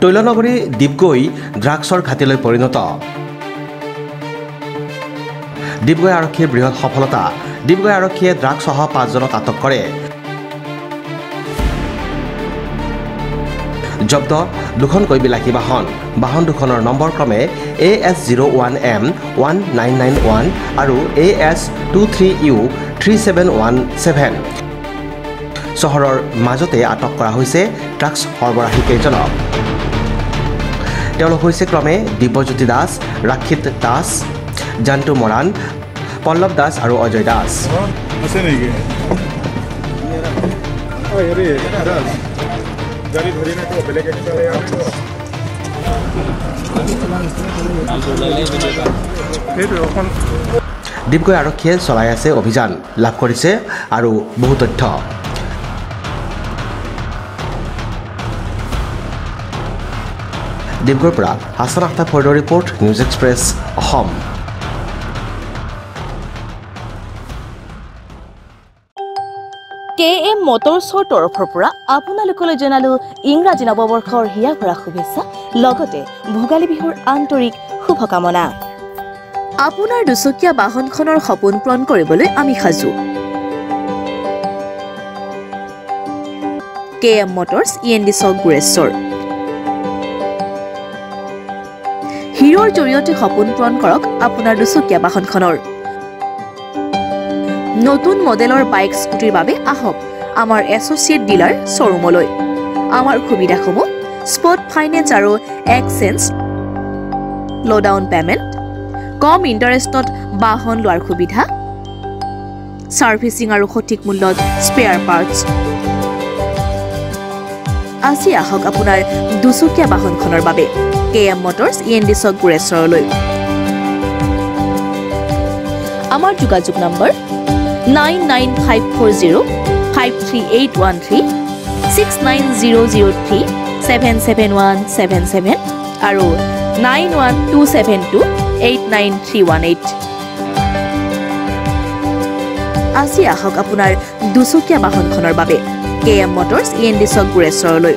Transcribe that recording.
তৈলনগৰী ডিপগৈ ড্ৰাগছৰ ঘাটিলৈ পৰিণত ডিপগৈ আৰক্ষীৰ বৃহৎ সফলতা ডিপগৈ আৰক্ষীয়ে ড্ৰাগছসহ 5জনক আটক কৰে জব্দ দুখনকৈ বিলাসী বাহন দুখনৰ নম্বৰ ক্ৰমে AS01M1991 আৰু AS23U3717 চহৰৰ মাজতে আটক কৰা হৈছে ড্ৰাগছ সৰবৰাহী কেইজনক তেওঁলোক হৈছে ক্ৰমে দিব্যজ্যোতি দাস ৰাক্ষিত দাস জান্তু মৰাণ পল্লৱ দাস আৰু অজয় দাস আছে নেকি গাড়ি ধৰি না তো বেলেগ একটা ডিপগৈ আৰক্ষীয়ে চলাই আছে অভিযান লাভ কৰিছে আৰু বহু তথ্য ডিপগৈৰ পৰা হাছান আখতাৰ ফৰিদৰ report news express Assam KM মটৰছৰ তৰফৰ পৰা আপোনালোকলৈ জনালো ইংৰাজী নৱবৰ্ষৰ হিয়া ভৰা শুভেচ্ছা লগতে ভোগালী বিহুৰ আন্তৰিক শুভকামনা আপোনাৰ দুচকীয়া বাহনখনৰ সপোন পূৰণ কৰিবলৈ আমি সাজু KM মটৰছ END চক গুৰেশ্বৰ হিৰোৰ জৰিয়তে সপোন পূৰণ কৰক আপোনাৰ দুচকীয়া বাহনখনৰ নতুন মডেলৰ বাইক স্কুটিৰ বাবে আহক আমাৰ এছ'চিয়েট ডিলাৰ শ্বৰুমলৈ আমাৰ সুবিধাসমূহ স্পট ফাইনেন্স আৰু এক্সচেঞ্জ ল' ডাউন পেমেণ্ট কম ইণ্টাৰেষ্টত বাহন লোৱাৰ সুবিধা ছাৰ্ভিচিং আৰু সঠিক মূল্যত স্পেয়াৰ পাৰ্টছ আজি আহক আপোনাৰ দুচকীয়া বাহনখনৰ বাবে KM মটৰছ END চক গুৰেশ্বৰলৈ আমাৰ যোগাযোগ নম্বৰ 99540-53813 69003-77177 আৰু 91272-89318 আজি আহক আপোনাৰ দুচকীয়া বাহনখনৰ বাবে KM মটৰছ END চক গুৰেশ্বৰলৈ